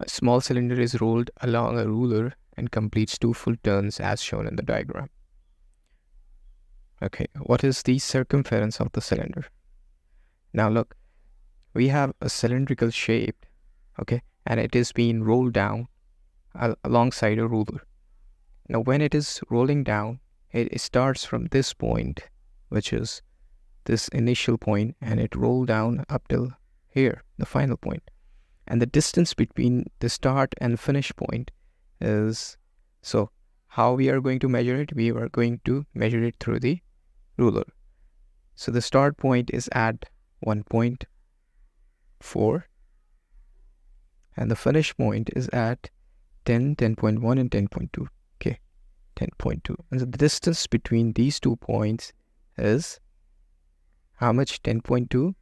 A small cylinder is rolled along a ruler and completes 2 full turns as shown in the diagram. Okay, what is the circumference of the cylinder? Now look, we have a cylindrical shape, okay, and it is being rolled down alongside a ruler. Now when it is rolling down, it starts from this point, which is this initial point, and it rolled down up till here, the final point. And the distance between the start and finish point is, so how we are going to measure it? We are going to measure it through the ruler. So the start point is at 1.4 and the finish point is at 10, 10.1 and 10.2. Okay, 10.2. And so the distance between these 2 points is how much? 10.2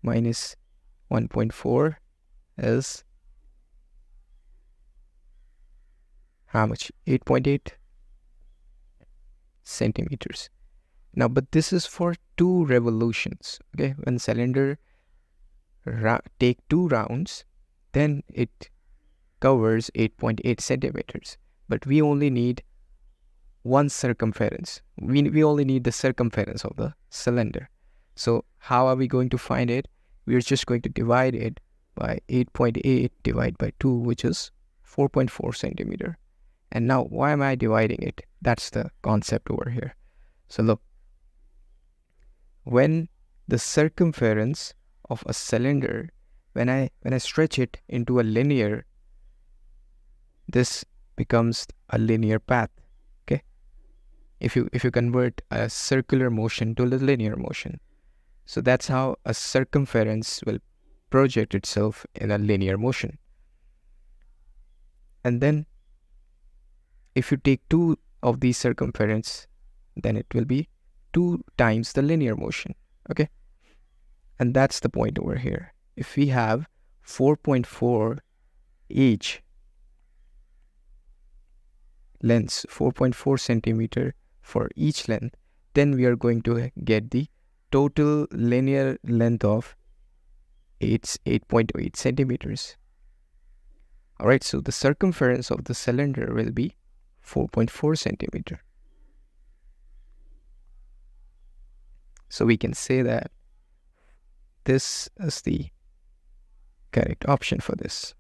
minus 1.4 is how much? 8.8 centimeters. Now, but this is for 2 revolutions. Okay, when cylinder take 2 rounds, then it covers 8.8 centimeters. But we only need one circumference. We only need the circumference of the cylinder. So how are we going to find it? We're just going to divide it by 8.8 divided by 2, which is 4.4 centimeter. And now, why am I dividing it? That's the concept over here. So look, when the circumference of a cylinder, when I stretch it into a linear, this becomes a linear path. Okay, if you convert a circular motion to a linear motion, so that's how a circumference will project itself in a linear motion. And then if you take 2 of these circumference, then it will be 2 times the linear motion. Okay, and that's the point over here. If we have 4.4 each lengths, 4.4 centimeter for each length, then we are going to get the total linear length of 8.8 centimeters. All right, so the circumference of the cylinder will be 4.4 centimeter. So we can say that this is the correct option for this.